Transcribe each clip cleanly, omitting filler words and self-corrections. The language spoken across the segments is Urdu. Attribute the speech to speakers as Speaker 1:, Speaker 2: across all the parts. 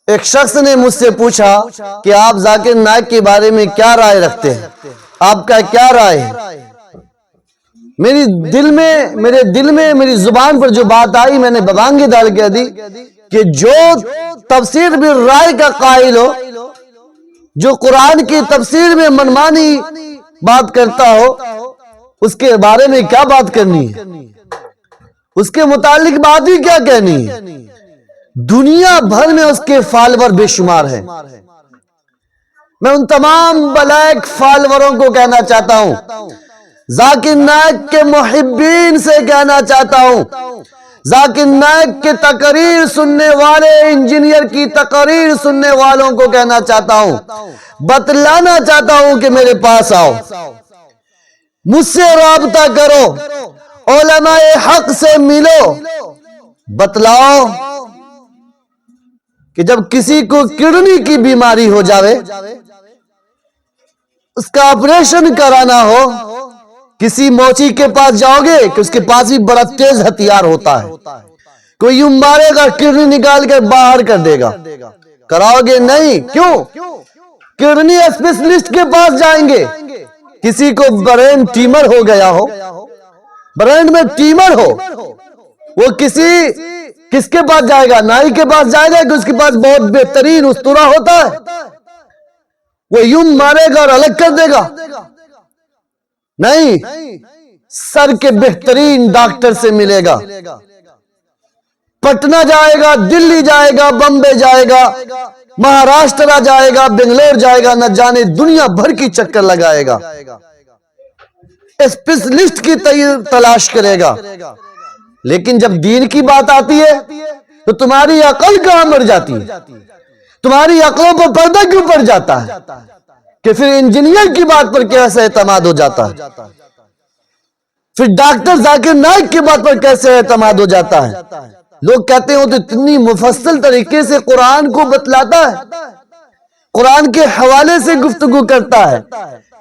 Speaker 1: ایک شخص نے مجھ سے پوچھا کہ آپ ذاکر نائک کے بارے میں کیا رائے رکھتے ہیں، آپ کا کیا رائے ہے؟ میرے دل میں میری زبان پر جو بات آئی میں نے ببانگی ڈال کہہ دی کہ جو تفسیر بالرائے کا قائل ہو، جو قرآن کی تفسیر میں منمانی بات کرتا ہو، اس کے بارے میں کیا بات کرنی ہے، اس کے متعلق بات ہی کیا کہنی ہے۔ دنیا بھر میں اس کے فالور بے شمار ہیں۔ میں ان تمام بلیک فالوروں کو کہنا چاہتا ہوں، ذاکر نائک کے محبین سے کہنا چاہتا ہوں، ذاکر نائک کے تقریر سننے والے انجینئر کی تقریر سننے والوں کو کہنا چاہتا ہوں، بتلانا چاہتا ہوں کہ میرے پاس آؤ، مجھ سے رابطہ کرو، علماء حق سے ملو، بتلاؤ کہ جب کسی کو کڈنی کی بیماری ہو جاوے، اس کا آپریشن کرانا ہو، کسی موچی کے پاس جاؤ گے کہ اس کے پاس بھی بڑا تیز ہتھیار ہوتا ہے، کوئی یوں مارے گا کڈنی نکال کر باہر کر دے گا، کراؤ گے نہیں؟ کیوں؟ کڈنی اسپیشلسٹ کے پاس جائیں گے۔ کسی کو برین ٹیمر ہو گیا ہو، برین میں ٹیمر ہو، وہ کس کے پاس جائے گا؟ نائی کے پاس جائے گا کہ اس کے پاس بہت بہترین اسطورہ ہوتا ہے، وہ یوں مارے گا اور الگ کر دے گا؟ نہیں، سر کے بہترین ڈاکٹر سے ملے گا، پٹنہ جائے گا، دلی جائے گا، بمبے جائے گا، مہاراشٹرا جائے گا، بنگلور جائے گا، نہ جانے دنیا بھر کی چکر لگائے گا، اسپیشلسٹ کی تلاش کرے گا۔ لیکن جب دین کی بات آتی ہے تو تمہاری عقل کہاں مر جاتی ہے؟ تمہاری عقلوں پر پردہ کیوں پڑ جاتا ہے کہ پھر انجینئر کی بات پر کیسے اعتماد ہو جاتا ہے، پھر ڈاکٹر ذاکر نائک کی بات پر کیسے اعتماد ہو جاتا ہے؟ لوگ کہتے ہیں وہ تو اتنی مفصل طریقے سے قرآن کو بتلاتا ہے، قرآن کے حوالے سے گفتگو کرتا ہے۔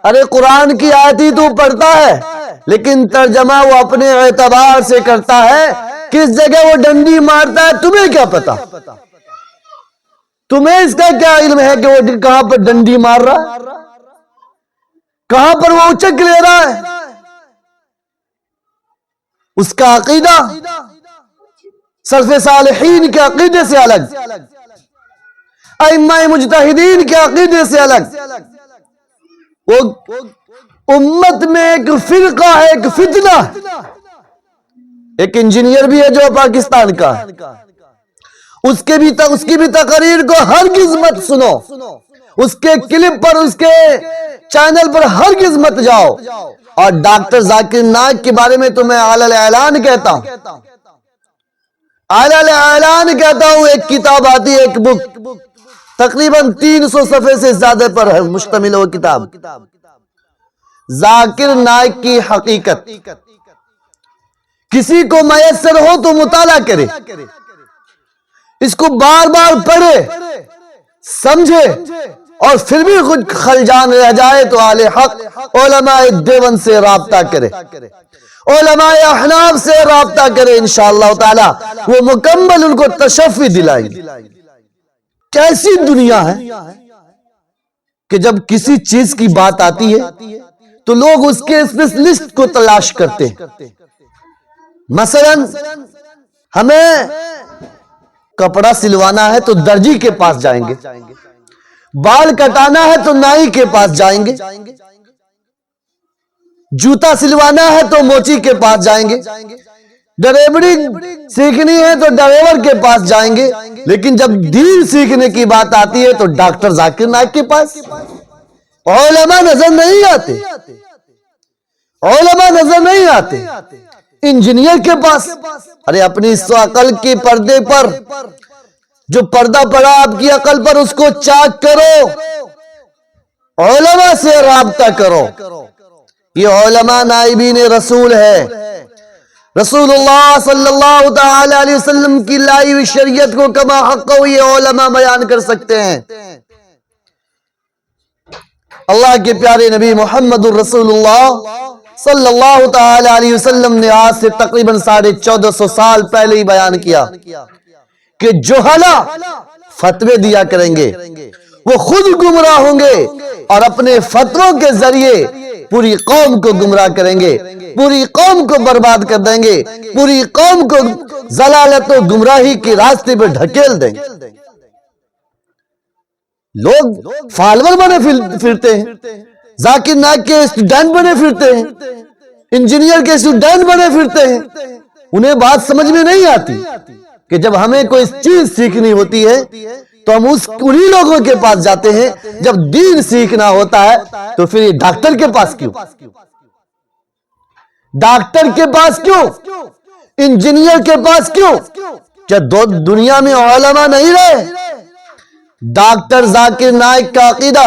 Speaker 1: ارے قرآن کی آیت ہی تو پڑھتا ہے، لیکن ترجمہ وہ اپنے اعتبار سے کرتا ہے، کس جگہ وہ ڈنڈی مارتا ہے تمہیں کیا پتا؟ تمہیں اس کا کیا علم ہے کہ وہ کہاں پر ڈنڈی مار رہا ہے، کہاں پر وہ اچک لے رہا ہے؟ اس کا عقیدہ سلف صالحین کے عقیدے سے الگ، ائمہ مجتہدین کے عقیدے سے الگ۔ وہ امت میں ایک فرقہ ہے، ایک فتنہ، ایک انجینئر بھی ہے جو پاکستان کا، اس کی بھی تقریر کو ہرگز مت سنو، اس کے کلپ پر، اس کے چینل پر ہرگز مت جاؤ۔ اور ڈاکٹر ذاکر نائک کے بارے میں تو میں اعلی الاعلان کہتا ہوں، اعلی الاعلان کہتا ہوں، ایک کتاب آتی ہے، ایک بک، تقریباً 300 صفحے سے زیادہ پر ہے مشتمل وہ کتاب، ذاکر نائک کی حقیقت۔ کسی کو میسر ہو تو مطالعہ کرے، اس کو بار بار پڑھے، سمجھے، اور پھر بھی خود خلجان رہ جائے تو اہل حق علماء دیوبند سے رابطہ کرے، علماء احناف سے رابطہ کرے، انشاءاللہ تعالی وہ مکمل ان کو تشفی دلائیں گے۔ کیسی دنیا ہے کہ جب کسی چیز کی بات آتی ہے تو لوگ اس کے اسپیشلسٹ کو تلاش کرتے ہیں۔ مثلا ہمیں کپڑا سلوانا ہے تو درجی کے پاس جائیں گے، بال کٹانا ہے تو نائی کے پاس جائیں گے، جوتا سلوانا ہے تو موچی کے پاس جائیں گے، ڈرائیوری سیکھنی ہے تو ڈرائیور کے پاس جائیں گے۔ لیکن جب دین سیکھنے کی بات آتی ہے تو ڈاکٹر ذاکر نائک کے پاس علماء نظر نہیں آتے، علماء نظر نہیں آتے، انجینئر کے پاس۔ ارے اپنی اس عقل کے پردے پر جو پردہ پڑا آپ کی عقل پر، اس کو چاک کرو، علماء سے رابطہ کرو۔ یہ علماء نائبین رسول ہے، رسول اللہ صلی اللہ تعالی علیہ وسلم کی لائی ہوئی شریعت کو کما حق یہ علماء بیان کر سکتے ہیں۔ اللہ کے پیارے نبی محمد الرسول اللہ صلی اللہ تعالی علیہ وسلم نے آج سے تقریباً 1450 سال پہلے ہی بیان کیا کہ جہلا فتوے دیا کریں گے، وہ خود گمراہ ہوں گے اور اپنے فتووں کے ذریعے پوری قوم کو گمراہ کریں گے، پوری قوم کو برباد کر دیں گے، پوری قوم کو ضلالت و گمراہی کے راستے پر ڈھکیل دیں گے۔ لوگ فالور بنے پھرتے ہیں، ذاکر نائک کے اسٹوڈنٹ بنے پھرتے ہیں، انجینئر کے اسٹوڈنٹ بنے پھرتے ہیں۔ انہیں بات سمجھ میں نہیں آتی کہ جب ہمیں کوئی چیز سیکھنی ہوتی ہے تو ہم انہی لوگوں کے پاس جاتے ہیں، جب دین سیکھنا ہوتا ہے تو پھر یہ ڈاکٹر کے پاس کیوں؟ ڈاکٹر کے پاس کیوں؟ انجینئر کے پاس کیوں؟ کیا دنیا میں علماء نہیں رہے؟ ڈاکٹر ذاکر نائک کا عقیدہ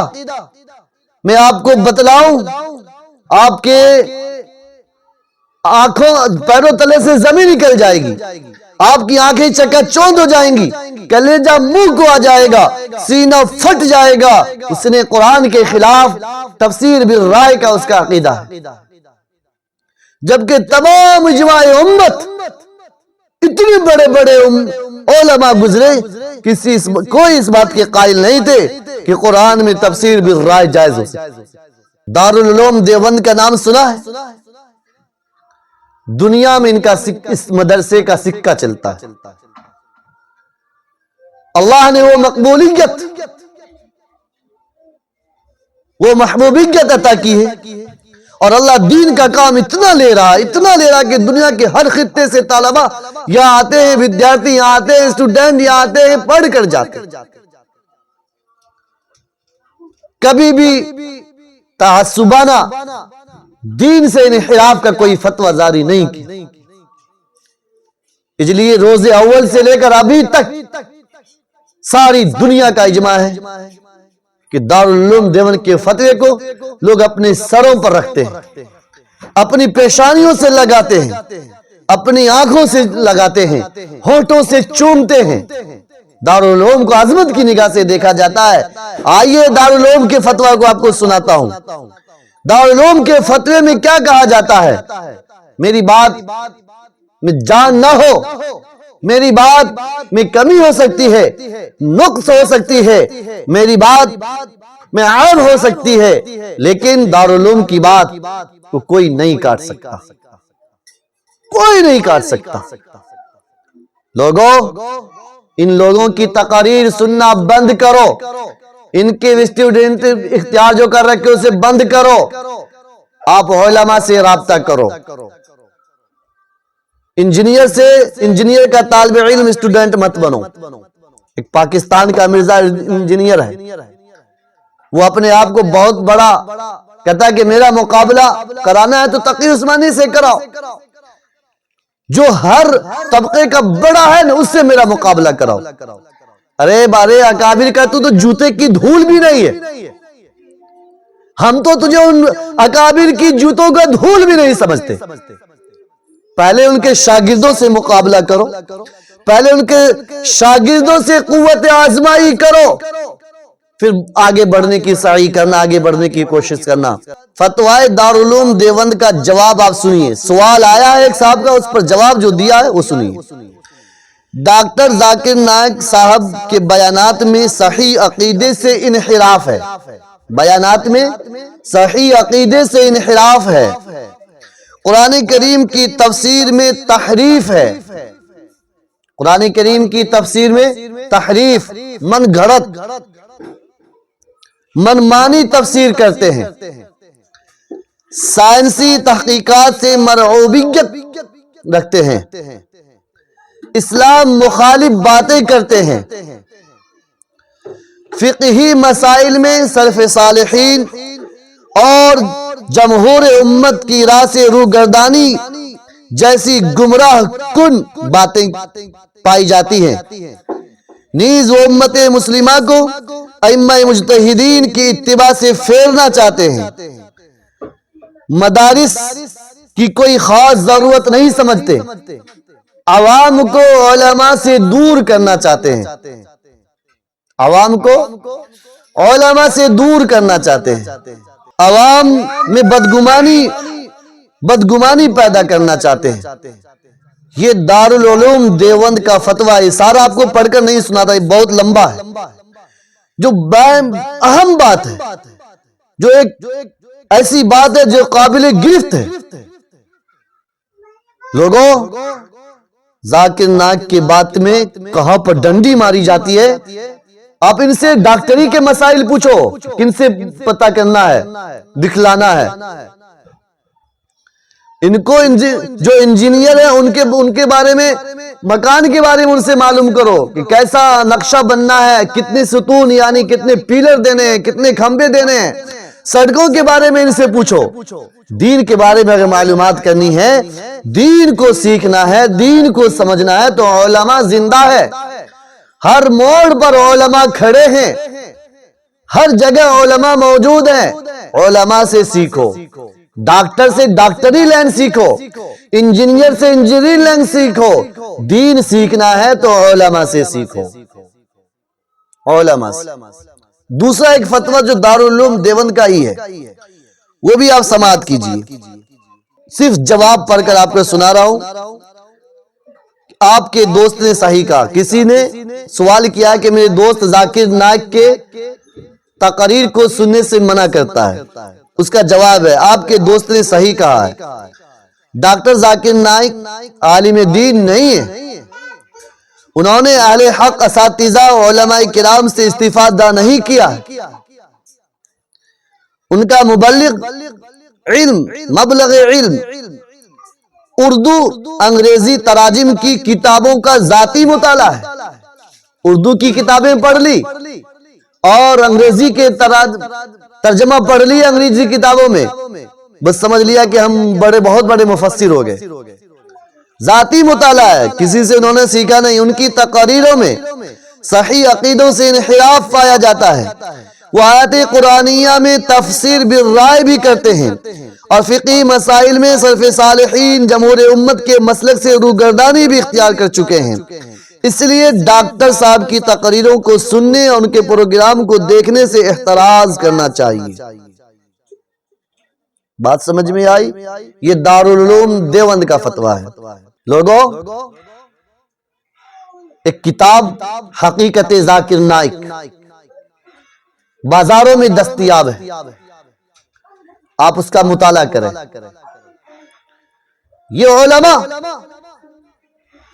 Speaker 1: میں آپ کو بتلاؤں، آپ کے آنکھوں پیروں تلے سے زمین نکل جائے گی، آپ کی آنکھیں چکا چوند ہو جائیں گی، کلیجہ منہ کو آ جائے گا، سینہ پھٹ جائے گا۔ اس نے قرآن کے خلاف تفسیر بالرائے کا اس کا عقیدہ ہے، جبکہ تمام اجماع امت اتنے بڑے بڑے علماء گزرے، کوئی اس بات کے قائل نہیں تھے کہ قرآن میں تفسیر بالرائے جائز ہو۔ دارالعلوم دیوبند کا نام سنا ہے؟ دنیا میں ان کا اس مدرسے کا سکہ چلتا ہے۔ اللہ نے وہ مقبولیت، وہ محبوبیت عطا کی ہے، اور اللہ دین کا کام اتنا لے رہا کہ دنیا کے ہر خطے سے طلبہ یہاں آتے ہیں، ودیارتی یہاں آتے ہیں، اسٹوڈنٹ یہاں آتے ہیں، پڑھ کر جاتے ہیں۔ کبھی بھی تعصبانہ دین سے انحراف کا کوئی فتویٰ جاری نہیں کی۔ اس لیے روز اول سے لے کر ابھی تک ساری دنیا کا اجماع ہے کہ دارالعلوم دیوبند کے فتوے کو لوگ اپنے سروں پر رکھتے ہیں، اپنی پیشانیوں سے لگاتے ہیں، اپنی آنکھوں سے لگاتے ہیں، ہونٹوں سے چومتے ہیں۔ دارالعلوم کو عظمت کی نگاہ سے دیکھا جاتا ہے۔ آئیے دارالعلوم کے فتویٰ کو آپ کو سناتا ہوں۔ دارالعلوم کے فتوے میں کیا کہا جاتا ہے؟ میری بات میں جان نہ ہو، میری بات میں کمی ہو سکتی ہے، نقص ہو سکتی ہے، میری بات میں عیب ہو سکتی ہے، لیکن دارالعلوم کی بات کو کوئی نہیں کاٹ سکتا، کوئی نہیں کاٹ سکتا۔ لوگوں، ان لوگوں کی تقاریر سننا بند کرو، ان کے اسٹوڈنٹ اختیار جو کر رکھے اسے بند کرو، آپ علماء سے رابطہ کرو۔ انجینئر کا طالب علم اسٹوڈنٹ مت بنو۔ ایک پاکستان کا مرزا انجینئر ہے، وہ اپنے آپ کو بہت بڑا کہتا ہے کہ میرا مقابلہ کرانا ہے تو تقی عثمانی سے کراؤ، جو ہر طبقے کا بڑا ہے نا اس سے میرا مقابلہ کراؤ۔ ارے بارے اکابر کا تو جوتے کی دھول بھی نہیں ہے، ہم تو تجھے ان اکابر کی جوتوں کا دھول بھی نہیں سمجھتے۔ پہلے ان کے شاگردوں سے مقابلہ کرو، پہلے ان کے شاگردوں سے قوت آزمائی کرو، پھر آگے بڑھنے کی سعی کرنا، آگے بڑھنے کی کوشش کرنا۔ فتوائے دارالعلوم دیوبند کا جواب آپ سنیے، سوال آیا ہے ایک صاحب کا، اس پر جواب جو دیا ہے وہ سنیے۔ ڈاکٹر ذاکر نائک صاحب کے بیانات میں صحیح عقیدے سے انحراف ہے، بیانات میں صحیح عقیدے سے انحراف ہے، قرآن کریم کی تفسیر میں تحریف ہے، قرآن کریم کی تفسیر میں تحریف، من گھڑت، من مانی تفسیر کرتے ہیں، سائنسی تحقیقات سے مرعوبیت رکھتے ہیں، اسلام مخالف باتیں کرتے ہیں، فقہی مسائل میں سلف صالحین اور جمہور امت کی راہ سے روگردانی جیسی گمراہ کن باتیں پائی جاتی ہیں۔ نیز وہ امت مسلمہ کو ائمہ مجتہدین کی اتباع سے پھیرنا چاہتے ہیں، مدارس کی کوئی خاص ضرورت نہیں سمجھتے، عوام کو علماء سے دور کرنا چاہتے ہیں، عوام کو علماء سے دور کرنا چاہتے ہیں، عوام میں بدگمانی پیدا کرنا چاہتے ہیں۔ یہ دارالعلوم دیوبند کا فتویٰ ہے، سارا آپ کو پڑھ کر نہیں سناتا، یہ بہت لمبا ہے، جو اہم بات ہے، جو ایک ایسی بات ہے جو قابل گرفت ہے۔ لوگوں، ذاکر نائک کی بات میں کہاں پر ڈنڈی ماری جاتی ہے؟ آپ ان سے ڈاکٹری کے مسائل پوچھو، کن سے پتہ کرنا ہے، دکھلانا ہے۔ ان کو جو انجینئر ہیں ان کے بارے میں، مکان کے بارے میں ان سے معلوم کرو کہ کیسا نقشہ بننا ہے، کتنے ستون یعنی کتنے پیلر دینے ہیں، کتنے کھمبے دینے ہیں۔ سڑکوں کے بارے میں ان سے پوچھو۔ دین کے بارے میں اگر معلومات کرنی ہے، دین کو سیکھنا ہے، دین کو سمجھنا ہے، تو علماء زندہ ہے، ہر موڑ پر علماء کھڑے ہیں، ہر جگہ علماء موجود ہیں۔ علماء سے سیکھو، ڈاکٹر سے ڈاکٹری لائن سیکھو، انجینئر سے انجینئرنگ لائن سیکھو۔ دین سیکھنا ہے تو علماء سے سیکھو، علماء سے۔ دوسرا ایک فتویٰ جو دارالعلوم دیوبند کا ہی ہے، وہ بھی آپ سماعت کیجئے، صرف جواب پڑھ کر آپ کو سنا رہا ہوں۔ آپ کے دوست نے صحیح کہا، کسی نے سوال کیا کہ میرے دوست ذاکر نائک کے تقریر کو سننے سے منع کرتا ہے، اس کا جواب ہے آپ کے دوست نے صحیح کہا ہے، ڈاکٹر ذاکر نائک عالم دین نہیں ہے، انہوں نے اہل حق اساتذہ علماء کرام سے استفادہ نہیں کیا، ان کا مبلغ علم اردو انگریزی تراجم کی کتابوں کا ذاتی مطالعہ ہے۔ اردو کی کتابیں پڑھ لی اور انگریزی کے ترجمہ پڑھ لی انگریزی کتابوں میں، بس سمجھ لیا کہ ہم بہت بڑے مفسر ہو گئے۔ ذاتی مطالعہ ہے، کسی سے انہوں نے سیکھا نہیں۔ ان کی تقریروں میں صحیح عقیدوں سے انحراف پایا جاتا ہے، وہ آیات قرآنیہ میں تفسیر بالرائے بھی کرتے ہیں اور فقہی مسائل میں سلف صالحین جمہور امت کے مسلک سے روگردانی بھی اختیار کر چکے ہیں۔ اس لیے ڈاکٹر صاحب کی تقریروں کو سننے اور ان کے پروگرام کو دیکھنے سے احتراز کرنا چاہیے۔ بات سمجھ میں آئی؟ یہ دارالعلوم دیوبند کا فتویٰ ہے۔ لوگوں، ایک کتاب حقیقت ذاکر نائک بازاروں میں دستیاب ہے، آپ اس کا مطالعہ کریں۔ یہ علماء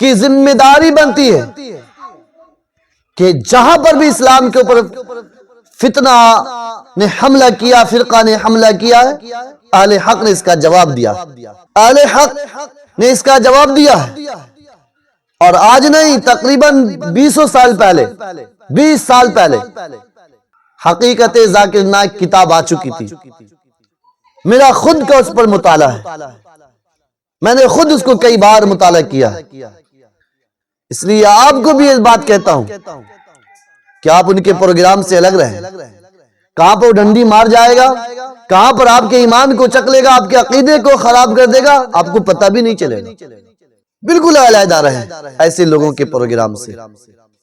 Speaker 1: کی ذمہ داری بنتی ہے کہ جہاں پر بھی اسلام کے اوپر فتنہ نے حملہ کیا، فرقہ نے حملہ کیا ہے، اہل حق نے اس کا جواب دیا، اہل حق نے اس کا جواب دیا ہے۔ اور آج نہیں، تقریباً 20 سال پہلے، 20 سال پہلے حقیقت ذاکر نائک کتاب آ چکی تھی، میرا خود کا اس پر مطالعہ ہے، میں نے خود اس کو کئی بار مطالعہ کیا ہے۔ اس لیے آپ کو بھی اس بات کہتا ہوں کہ آپ ان کے پروگرام سے الگ رہیں۔ کہاں پر ڈنڈی مار جائے گا، کہاں پر آپ کے ایمان کو چک لے گا، آپ کے عقیدے کو خراب کر دے گا، آپ کو پتہ بھی نہیں چلے گا۔ بالکل علیحدہ رہیں ایسے لوگوں کے پروگرام سے۔